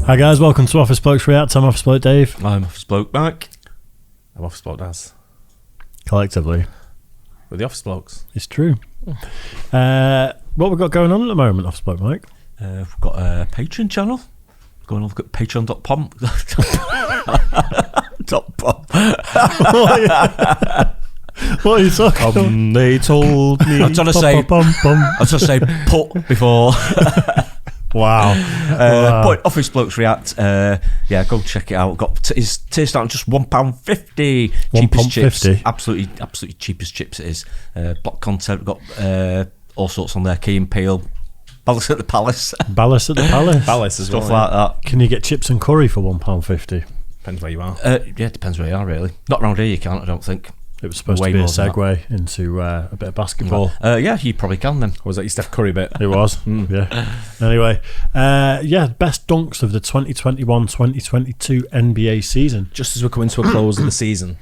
Hi guys, welcome to Office Blokes React. I'm Office Bloke Dave. I'm Office Bloke Mike. I'm Office Bloke Daz. Collectively, We're the Office Blokes. it's true. What we've got going on at the moment, Office Bloke Mike? We've got a Patreon channel. Go and look at patreon.com. What are you talking about? They told me. I was trying to say put before. Wow. But Office Blokes React, go check it out. It's tier starting just £1.50. Cheapest chips. £1.50. Absolutely cheapest chips it is. Block content, we've got all sorts on there. Key and Peel, Ballast at the Palace. Ballast at the Palace. Ballast as well. Stuff like that. Can you get chips and curry for £1.50? Depends where you are. It depends where you are, really. Not around here you can't, I don't think. It was supposed Way to be a more than segue into a bit of basketball. You probably can then. Or was that your Steph Curry bit? It was, yeah. Anyway, best dunks of the 2021-2022 NBA season. Just as we're coming to a close of the season.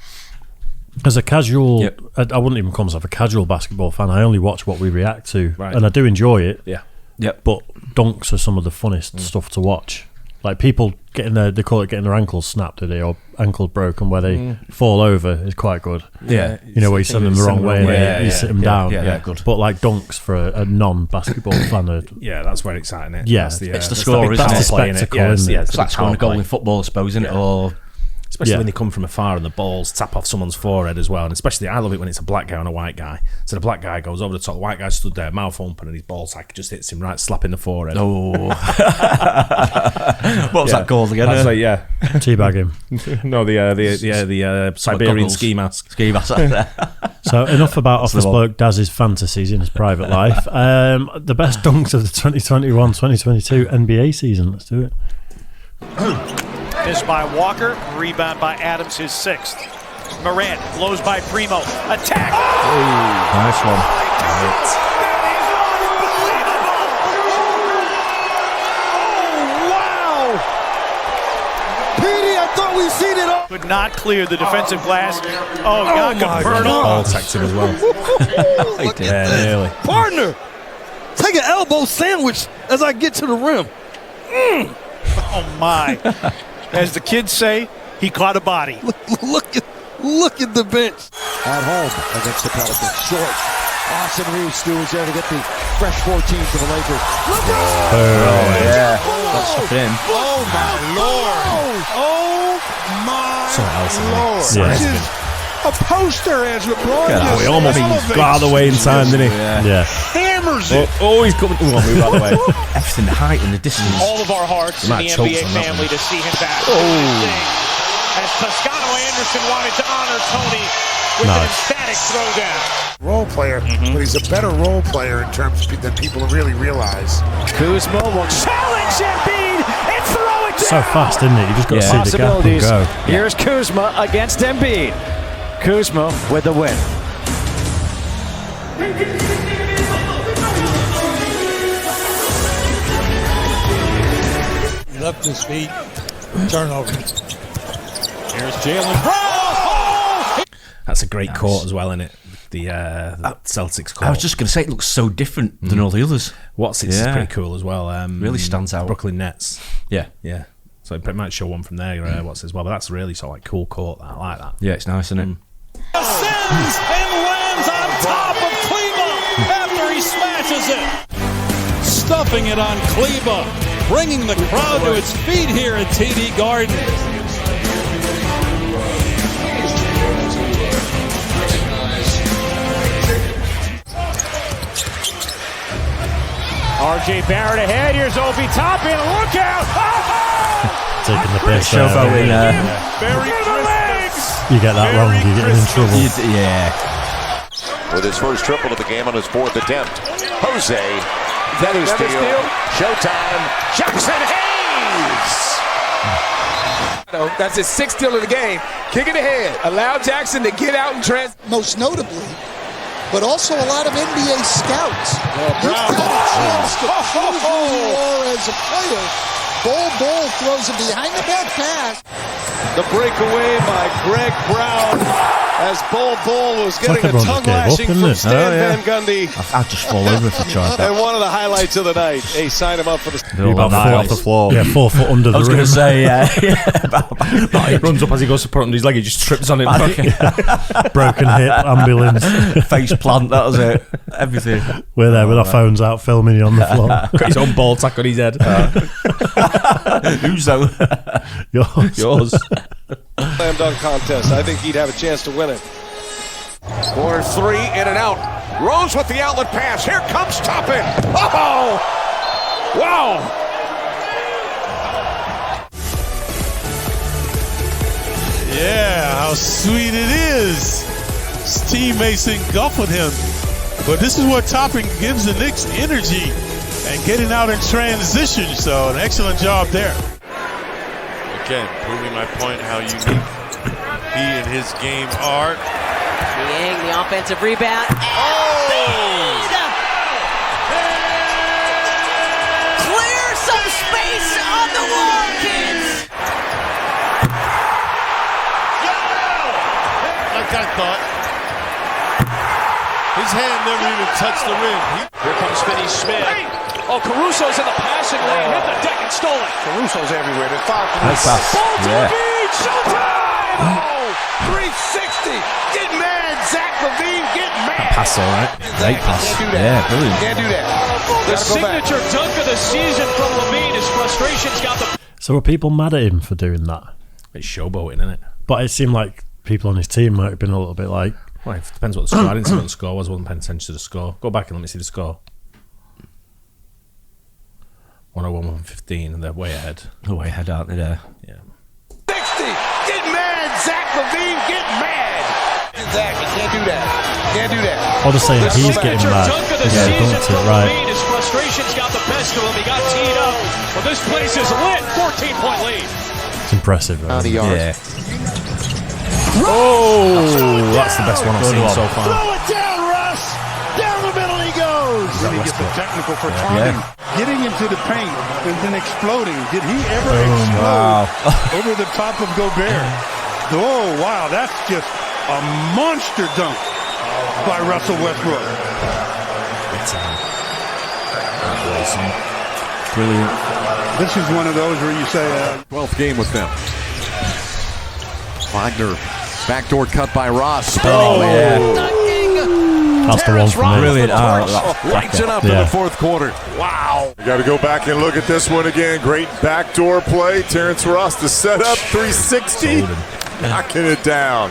As a casual, Yep. I wouldn't even call myself a casual basketball fan. I only watch what we react to, Right. and I do enjoy it. Yeah. Yep. But dunks are some of the funnest stuff to watch. Like people getting they call it getting their ankles snapped, do they, or ankles broken where they fall over is quite good. Yeah. You know, where you send them the wrong way and Yeah, you sit them down. yeah, good. But like dunks for a non-basketball fan are, Yeah, that's where exciting it. Yeah, That's it's the score, isn't that's it? the spectacle, Yeah, isn't it? it's It's like scoring a goal in football, I suppose, isn't it? Yeah. Or especially Yeah. when they come from afar and the balls tap off someone's forehead as well. And especially, I love it when it's a black guy and a white guy. So the black guy goes over the top, the white guy stood there, mouth open, and his ball sack just hits him right slap in the forehead. what was that called again? That's like, yeah. teabag him. No, the Siberian goggles. ski mask. Ski mask. So enough about Office the Bloke Daz's fantasies in his private life. The best dunks of the 2021-2022 NBA season. Let's do it. Missed by Walker, rebound by Adams, his sixth. Morant blows by Primo, attack! Nice one. Wow! Petey, I thought we seen it all. Could not clear the defensive glass. Oh, my Jakob Ball Poeltl. tacked him as well. Look Yeah, at this. nearly. Partner, take an elbow sandwich as I get to the rim. Oh, my. As the kids say, he caught a body. Look at the bench. At home against the Pelicans. Short. Austin Reeves is there to get the fresh 14 for the Lakers. Yeah. That's him. Oh, my Lord. Oh, my Something else, isn't it? Yeah. This is a poster as LeBron Oh, just he almost elevates, got out of the way in time, didn't he? Yeah. hammers it. Oh, he's coming. Oh, move out of the way. Everything, the height and the distance. All of our hearts in Matt the chokes NBA on that family one. to see him back. As Toscano Anderson wanted to honor Tony with an emphatic throwdown. Role player, but he's a better role player in terms than people really realize. Kuzma will challenge Embiid and throw it So fast, isn't it? You just got to see the gap and go. Here's Kuzma against Embiid. Kuzma with the win. He left his feet. Turnover. Here's Jalen Brown. That's a great court as well, isn't it? The Celtics court. I was just going to say, it looks so different than all the others. What's it's Yeah. pretty cool as well. Really stands out. Brooklyn Nets. Yeah. Yeah. So it might show one from there. What's as well, but that's really sort of like cool court. I like that. Yeah, it's nice, isn't it? Ascends and lands on top of Kleba after he smashes it. Stuffing it on Kleba, bringing the crowd to its feet here at TD Garden. RJ Barrett ahead. Here's Obi Toppin. Look out! Taking the piss Shove out. out in Very legs. You get that wrong, you get in trouble. yeah. With his first triple of the game on his fourth attempt. Jose, feather steal, showtime, Jackson Hayes! That's his sixth steal of the game. Kick it ahead. Allow Jackson to get out and Most notably, but also a lot of NBA scouts. You've got a chance to prove who you are as a player. Bol throws a behind the back pass. The breakaway by Greg Brown. as Bull was getting like a tongue lashing from Stan Van Gundy. I'd just fall over if I tried that. And one of the highlights of the night, they signed him up for the... About 4 off the floor. Yeah, 4 foot under the rim. I was going to say, yeah. He runs up as he goes to put under his leg, he just trips on it. Broken hip, ambulance. Face plant, that was it. Everything. We're there with our phones out filming you on the floor. Got his own ball tack on his head. Who's though? Yours. Slam dunk contest. I think he'd have a chance to win it. Corner 3, in and out. Rose with the outlet pass. Here comes Toppin. Oh! Wow! Yeah, how sweet it is. His teammates engulf with him. But this is what Toppin gives the Knicks energy and getting out in transition. So an excellent job there. Again, proving my point how unique he and his game are. Niang, the offensive rebound. Clear some space on the wall, kids. Like I thought. His hand never even touched the rim. Here comes Finney-Smith. Oh, Caruso's in the passing lane. Hit the deck and stole it. Caruso's everywhere. They're far from Nice pass. Ball to Yeah. Levine. Showtime! Oh, 360. Get mad, Zach Levine. Get mad. Pass, all right. Great pass. Can't do that. Yeah, brilliant. Can't do that. The Gotta go back. signature dunk of the season from Levine. His frustration's got the... So were people mad at him for doing that? It's showboating, isn't it? But it seemed like people on his team might have been a little bit like... Well, it depends what the score. I didn't see what the score was. I wasn't paying attention to the score. Go back and let me see the score. 101-115, and they're way ahead. Oh, way ahead, aren't they there? Yeah. 60. Get mad, Zach Levine. Get mad. Zach, you can't do that. Can't do that. I'll just say he's getting mad. Dunk of the Yeah, season dunked it from right. Levine. His frustration's got the best of him. He got teed up. But this place is lit. 14-point lead. It's impressive. Right? Yeah. Oh, that's the best one I've seen so far. Throw it down, Russ. Down the middle he goes. Really gets the technical for taunting. Getting into the paint and then exploding. Did he ever explode over the top of Gobert? Oh, wow. That's just a monster dunk by Russell Westbrook. Brilliant. This is one of those where you say... 12th game with them. Wagner. Backdoor cut by Ross. Oh, yeah. That's the one for me. Brilliant. Lights it up in the fourth quarter. Wow. You got to go back and look at this one again. Great backdoor play. Terrence Ross to set up 360. Knocking it down.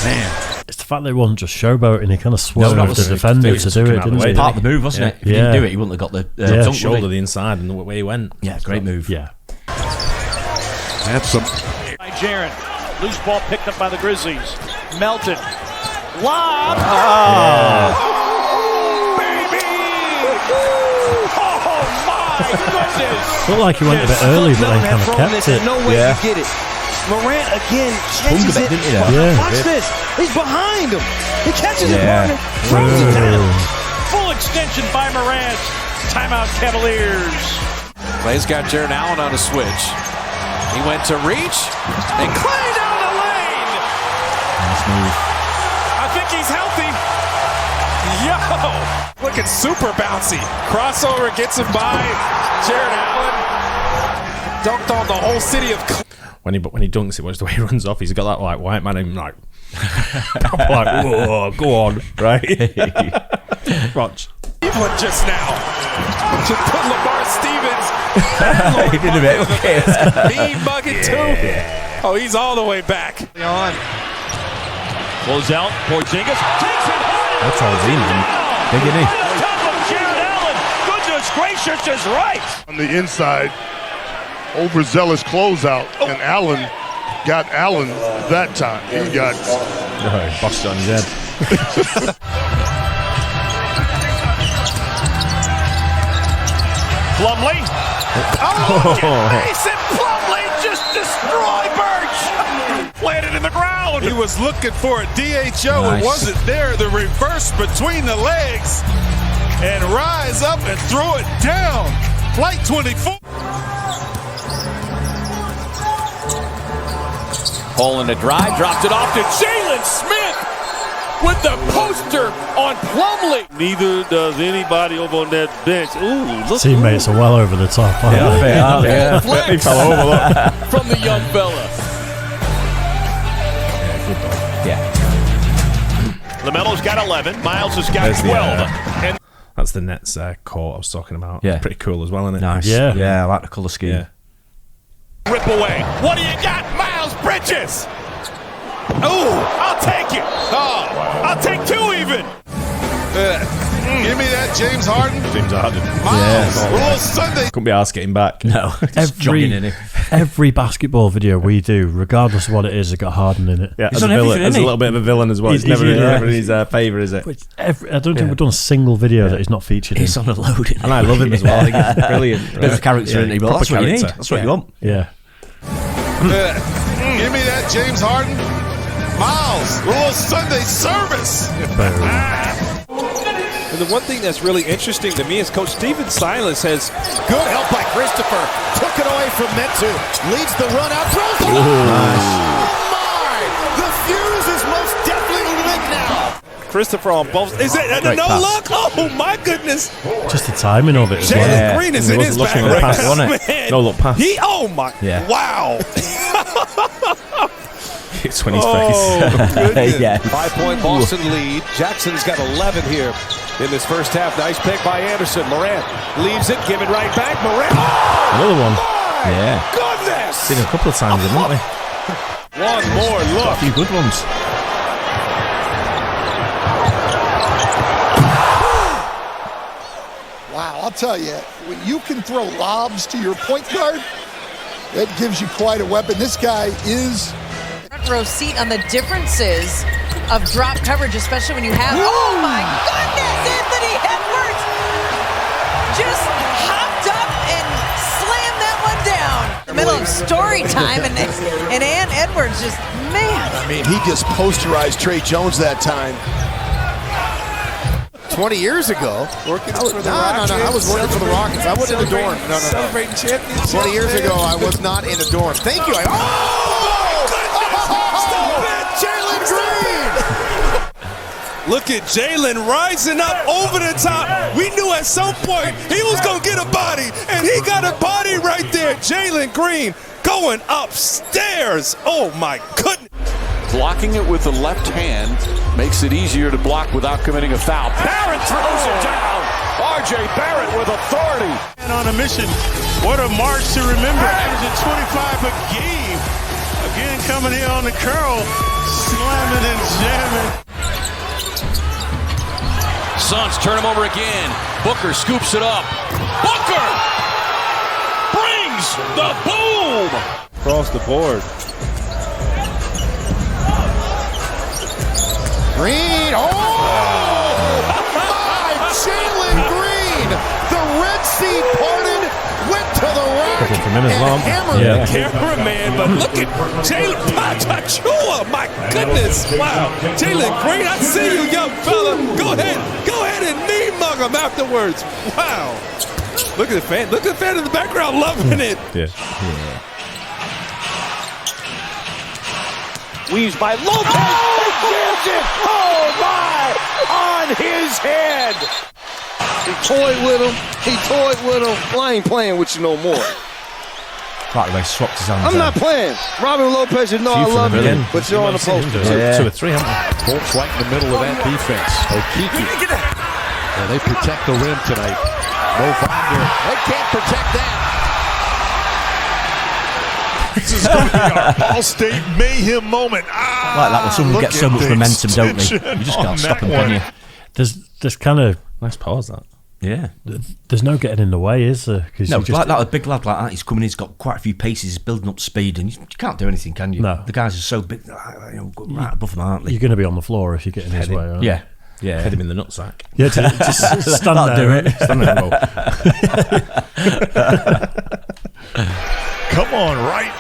Man. It's the fact that he wasn't just showboating. He kind of swerved the defender to do it, didn't he? Part of the move, wasn't it? If he didn't do it, he wouldn't have got the dunk, shoulder the inside and the way he went. Yeah, great move. Yeah. That's some. By Jaren. Loose ball picked up by the Grizzlies. Melton. Lob. Baby! Oh, my goodness! Looked like he went a bit early, but then kind of kept it. No way you get it. Morant again catches it. Watch this. He's behind him. He catches it. Throws it down. Full extension by Morant. Timeout Cavaliers. Clay's got Jared Allen on a switch. He went to reach, and Clay down the lane. Nice move. I think he's healthy. Yo, looking super bouncy. Crossover gets him by Jared Allen. Dunked on the whole city of. When he dunks it, watch the way he runs off. He's got that like white man in like, like whoa, go on, right? Watch. Cleveland just now to put Lamar Stevens. He did a bit. Okay. Mean bucket too. Oh, he's all the way back. On. Close out. Porzingis takes it hard. That's all he's in. Big, isn't he? Top of Jared Allen. Goodness gracious is right. On the inside, overzealous closeout, and Allen got Allen that time. He got busted on his head. Plumlee. Mason Plumlee just destroyed Birch. Planted in the ground. He was looking for a DHO. Nice. It wasn't there. The reverse between the legs and rise up and throw it down. Flight 24. Hole in the drive, dropped it off to Jalen Smith with the poster on Plumlee. Neither does anybody over on that bench. Ooh, look. Teammates are well over the top. He fell over from the young fella. LaMelo's got 11. Miles has got 12. And that's the Nets court I was talking about. Yeah. Pretty cool as well, isn't it? Nice. Yeah, I like the colour scheme. Yeah. rip away. What do you got, Miles Bridges? Ooh, I'll take it. Oh, I'll take two even. Give me that, James Harden. James Harden. Miles, little Sunday. Couldn't be asked getting back. No. Every basketball video we do, regardless of what it is, has got Harden in it. Yeah, as a villain, as a little bit of a villain as well. It's never in his favour, is it? I don't think we've done a single video that he's not featured in. He's on a load. And I love him as well. I think he's brilliant. Bit of a character, isn't he? But that's what you need. That's what you want. Yeah. Give me that, James Harden. Miles, little Sunday service. And the one thing that's really interesting to me is Coach Steven Silas has good help by Christopher. Took it away from Metu. Leads the run out. Throws it. Nice. Oh my! The fuse is most definitely lit now. Christopher on both. Is it a no look? Oh my goodness! Just the timing of it. Jalen Green is in his back right now, man. No look pass. Oh my! Yeah. Wow! It's when his face. Yeah. 5-point Boston lead. Jackson's got 11 here in this first half. Nice pick by Anderson. Morant leaves it, give it right back. Morant. Oh, another one. Yeah. Goodness. Seen a couple of times, haven't we? One more look. A few good ones. Wow, I'll tell you, when you can throw lobs to your point guard, that gives you quite a weapon. This guy is front row seat on the differences of drop coverage, especially when you have. Oh my goodness, Anthony Edwards just hopped up and slammed that one down. In the middle of story time, and Ann Edwards just, man. I mean, he just posterized Trey Jones that time. 20 years ago, working for the Rockets. No, I was working for the Rockets. I wasn't in a dorm. No. Celebrating championship. 20 years ago, I was not in a dorm. Thank you. Jalen Green! Look at Jalen rising up over the top. We knew at some point he was going to get a body, and he got a body right there. Jalen Green going upstairs. Oh, my goodness. Blocking it with the left hand makes it easier to block without committing a foul. Barrett throws it down. R.J. Barrett with authority. And on a mission. What a march to remember. Averaging 25 a game. Again, coming here on the curl, slamming and jamming. Suns turn him over again. Booker scoops it up. Booker brings the boom. Across the board. Green, oh! My Jalen Green! The Red Sea parted, went to the rack, and hammered the cameraman, but look at Jalen Patachua, my goodness, wow. Jalen Green, I see you, young fella. Go ahead and knee mug him afterwards. Wow. Look at the fan in the background loving it. Yeah. Weaves by Lopez. Oh my! On his head. He toyed with him. Well, I ain't playing with you no more. Right away, swapped his hands. I'm not playing. Robin Lopez, you know I love you, but you're on the poster. 2 or 3, haven't we? Bolts right in the middle of that defense. Okiki. Well, they protect the rim tonight. No Wagner. They can't protect that. This is going to be our All-State mayhem moment. Like that when someone gets so much momentum, don't they? You just can't stop them, can you? There's kind of nice pause that. Yeah. There's no getting in the way, is there? No, it's like that. A big lad like that. He's coming. He's got quite a few paces. He's building up speed, and you can't do anything, can you? No. The guys are so big, right above them, aren't they? You're going to be on the floor if you get in his way, aren't you? Yeah. Yeah. Head him in the nutsack. Yeah, just stand there. Do it. Stand there and roll. Come on, right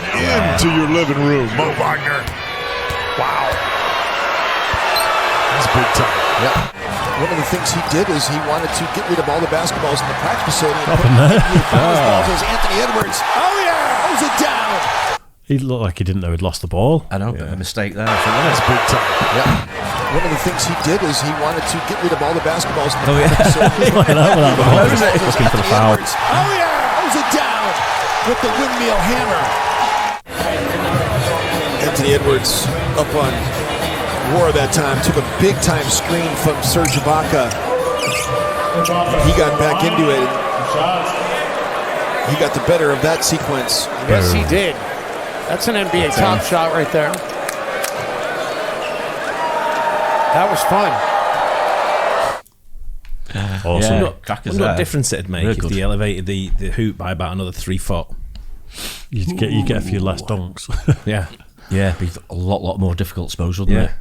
into your living room, Mo Wagner. Wow. That's big time. Yep. One of the things he did is he wanted to get rid of all the basketballs in the practice facility and Up put in there. balls as Anthony Edwards. Oh yeah, throws it down. He looked like he didn't know he'd lost the ball. I know, a mistake there. That's big time. Yeah. One of the things he did is he wanted to get rid of all the basketballs. Oh, yeah. Where is it? Looking for the foul. Oh, yeah. Throws it down with the windmill hammer. Anthony Edwards up on War that time. Took a big-time screen from Serge Ibaka. He got back into it. He got the better of that sequence. Yes, he did. That's an NBA top shot right there. That was fun. Awesome. I wonder what difference it'd make if they elevated the hoop by about another 3 foot. You get a few less dunks. Yeah. Yeah, it'd be a lot more difficult, I suppose, wouldn't it?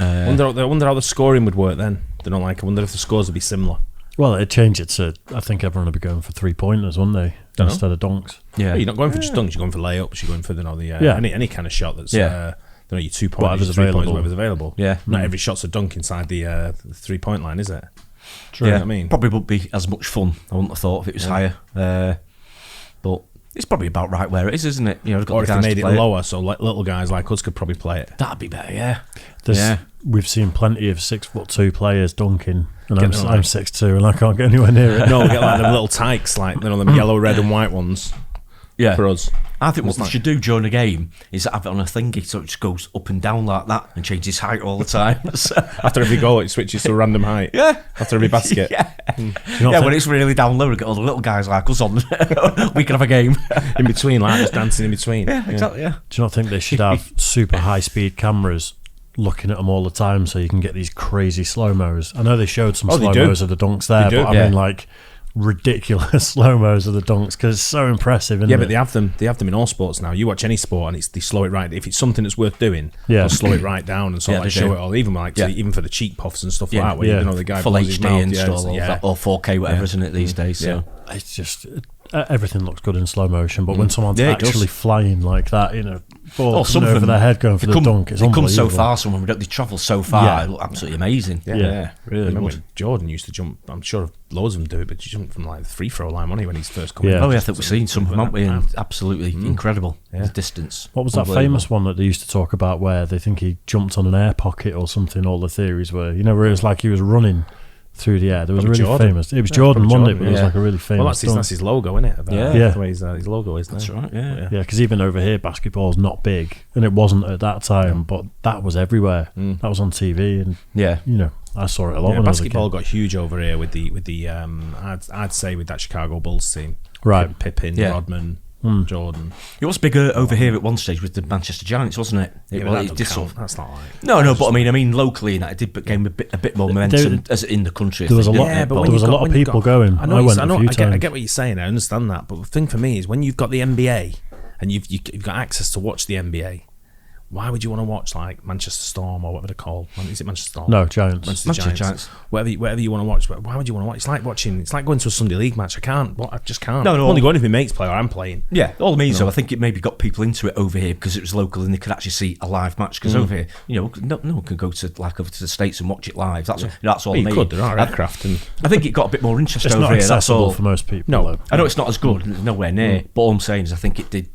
I wonder how the scoring would work then. I wonder if the scores would be similar. Well, it'd change it to, I think everyone would be going for 3-pointers, wouldn't they? Instead of dunks. Yeah. Well, you're not going for just dunks, you're going for layups, you're going for any kind of shot that's your 2-point, whatever's 3 points, available. whatever's available. Yeah. Not every shot's a dunk inside the 3-point line, is it? True. You know what I mean? Probably wouldn't be as much fun, I wouldn't have thought, if it was higher. But it's probably about right where it is, isn't it? Got or the if they guys made to it play lower, so little guys like us could probably play it. That'd be better, yeah. We've seen plenty of 6'2" players dunking, and Get I'm 6'2", and I can't get anywhere near it. No, we get like them little tykes, like them yellow, red, and white ones. Yeah. For us. I think what we should do during a game is have it on a thingy so it just goes up and down like that and changes height all the time. After every goal, it switches to a random height. Yeah. After every basket. Yeah. When it's really down low, we get all the little guys like us on. We can have a game. In between, like just dancing in between. Yeah, exactly, yeah. Do you not think they should have super high-speed cameras looking at them all the time so you can get these crazy slow-mos? I know they showed some slow-mos of the dunks there, but I mean, like, ridiculous slow-mos of the dunks because it's so impressive, isn't it? But they have them in all sports now. You watch any sport and they slow it right. If it's something that's worth doing, they'll slow it right down and sort of show it all. Even even for the cheek puffs and stuff like that, where the guy full blows his HD mouth, install or 4K, whatever, isn't it these days? So it's just everything looks good in slow motion, but when someone's actually flying like that, ball coming over their head going for the dunk, it's unbelievable. They come so far, they travel so far, it looks absolutely amazing. Yeah, really. Remember Jordan used to jump, I'm sure loads of them do it, but he jumped from like the free throw line when he's first coming. Oh yeah, I think we've seen some of them, haven't we? And absolutely incredible, the distance. What was that famous one that they used to talk about where they think he jumped on an air pocket or something? All the theories were, where it was like he was running through the air. There was a really famous. It was Jordan, wasn't it? But it was like a really famous. Well, that's his logo, isn't it? The way his logo is. That's right. Yeah, because even over here, basketball's not big, and it wasn't at that time, but that was everywhere. That was on TV, and I saw it a lot. When basketball I was a kid. got huge over here with the I'd say with that Chicago Bulls team, right? Pippen, Rodman. Jordan. It was bigger over here at one stage with the Manchester Giants, wasn't it? That's not like no, but I mean locally, it did gain a bit more momentum as in the country. There was a lot. There was a lot of people going. I went a few times. I get what you're saying. I understand that, but the thing for me is when you've got the NBA and you've got access to watch the NBA. Why would you want to watch like Manchester Storm or whatever they're called? Is it Manchester Storm? No, Giants. Manchester Giants. Whatever you want to watch. But why would you want to watch? It's like going to a Sunday League match. I just can't. No. I'm only going if my mates play or I'm playing. Yeah, all I mean is, I think it maybe got people into it over here because it was local and they could actually see a live match. Because over here, no one can go to over to the States and watch it live. That's all. You could. There are aircraft, and I think it got a bit more interest it's over not here. Accessible That's all for most people. No, though. I know it's not as good. Nowhere near. But all I'm saying is, I think it did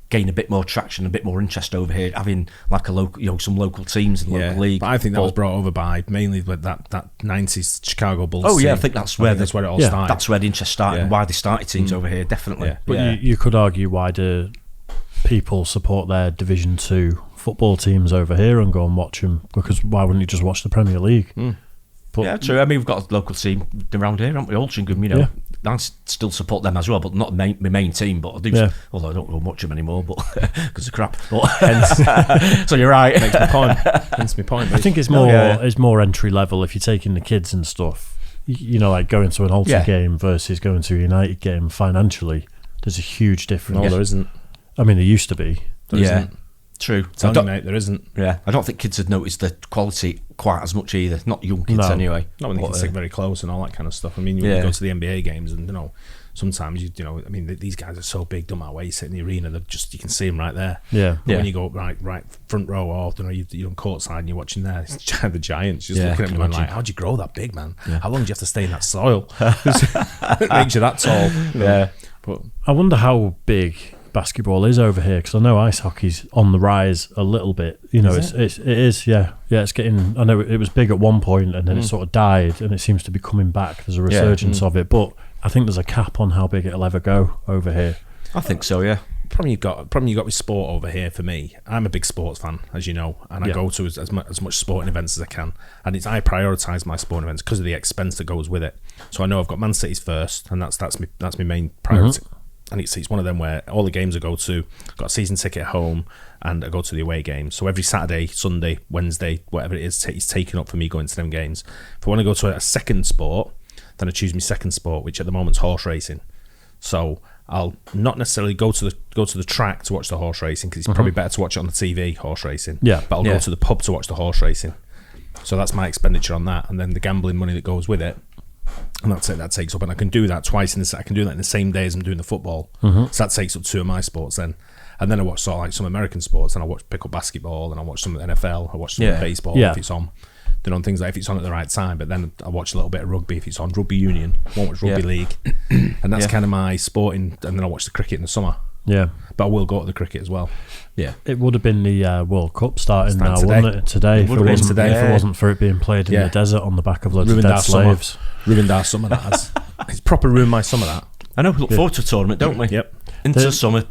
gain a bit more traction, a bit more interest over here, having like a local, some local teams in the local league. But I think that was brought over by mainly with that 90s Chicago Bulls. Oh yeah, team. I think that's where it all started. That's where the interest started and why they started teams over here, definitely. But you could argue, why do people support their Division 2 football teams over here and go and watch them? Because why wouldn't you just watch the Premier League? But yeah, true. I mean, we've got a local team around here, haven't we? Altrincham, I still support them as well, but not my main team. But I do, although I don't go watch them anymore, but because of crap. So you're right. Makes my point. Hence my point. I think it's more entry level if you're taking the kids and stuff. Like going to an Alton game versus going to a United game financially. There's a huge difference. No, there isn't. I mean, there used to be. There isn't. True. Tell me, mate, there isn't. Yeah, I don't think kids would notice the quality quite as much either. Not young kids anyway. Not when they can stick very close and all that kind of stuff. I mean, you go to the NBA games and sometimes I mean, these guys are so big, don't matter where you sit in the arena, you can see them right there. Yeah. But when you go right front row, or you're on courtside and you're watching there, it's the Giants just looking at me going like, how'd you grow that big, man? How long do you have to stay in that soil? It makes you that tall. Yeah. But I wonder how big basketball is over here, because I know ice hockey's on the rise a little bit. You know, it is. It's getting. I know it was big at one point, and then it sort of died, and it seems to be coming back. There's a resurgence of it, but I think there's a cap on how big it'll ever go over here. I think so. Yeah. Problem you've got with sport over here, for me, I'm a big sports fan, as you know, and I go to as much sporting events as I can, and I prioritise my sporting events because of the expense that goes with it. So I know I've got Man City's first, and that's my main priority. And it's one of them where all the games I go to, I've got a season ticket at home, and I go to the away games. So every Saturday, Sunday, Wednesday, whatever it is, it's taken up for me going to them games. If I want to go to a second sport, then I choose my second sport, which at the moment is horse racing. So I'll not necessarily go to the track to watch the horse racing, because it's probably better to watch it on the TV, horse racing. Yeah. But I'll go to the pub to watch the horse racing. So that's my expenditure on that, and then the gambling money that goes with it. And that's it. That takes up, and I can do that twice in the. I can do that in the same day as I'm doing the football. So that takes up 2 of my sports then, and then I watch sort of like some American sports, and I pick up basketball, and I watch some of the NFL. I watch some of baseball if it's on. Then on things like if it's on at the right time, but then I watch a little bit of rugby if it's on. Rugby union, I won't watch rugby league, and that's kind of my sporting. And then I watch the cricket in the summer. Yeah, but I will go to the cricket as well. Yeah, it would have been the World Cup starting now, wouldn't it? Today, if it wasn't for it being played in the desert on the back of loads of dead slaves. Ruined our summer, that has. It's proper ruined my summer, that. I know, we look forward to a tournament, don't we? Yep. Into the summer,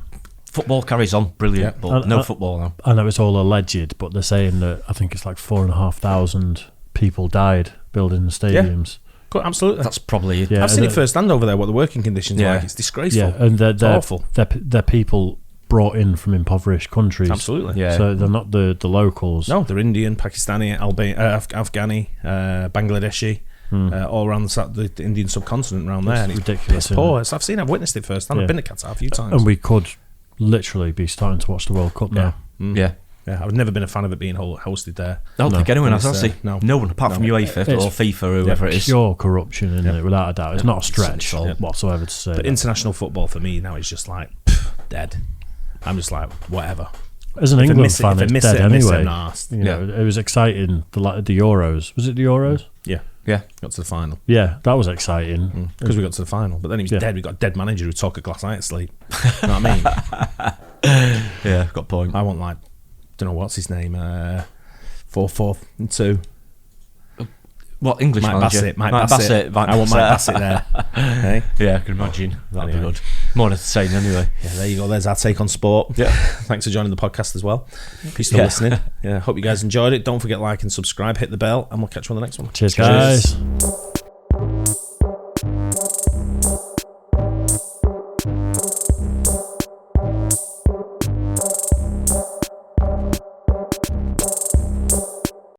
football carries on, brilliant, but no football now. I know it's all alleged, but they're saying that I think it's like 4,500 people died building the stadiums. Yeah, absolutely. That's probably... Yeah, I've seen it firsthand over there, what the working conditions are like. It's disgraceful. Yeah, and it's awful. They're people brought in from impoverished countries. Absolutely. Yeah. So they're not the locals. No, they're Indian, Pakistani, Afghani, Bangladeshi. All around the Indian subcontinent around there. It's ridiculous. It's poor. I've witnessed it firsthand. I've been to Qatar a few times. And we could literally be starting to watch the World Cup now. Yeah. I've never been a fan of it being hosted there. I don't think anyone has, has No one apart from UEFA or FIFA or whoever it is. Pure corruption in it, without a doubt. It's not a stretch whatsoever to say. But international football for me now is just like dead. I'm just like, whatever. As an England fan, it's dead anyway. It was exciting. The Euros. Was it the Euros? Yeah. Got to the final. Yeah, that was exciting. Because we got to the final. But then he was dead. We got a dead manager who took a glass eye at sleep. You know what I mean? Yeah, got a point. I want don't know what's his name, 4-4-2. What English manager? Mike Bassett. I want Mike Bassett there. Hey? Yeah, I can imagine. That'd be good. More entertaining anyway. Yeah, there you go. There's our take on sport. Yeah. Thanks for joining the podcast as well. If you're still listening. Yeah, hope you guys enjoyed it. Don't forget to like and subscribe, hit the bell, and we'll catch you on the next one. Cheers. Guys.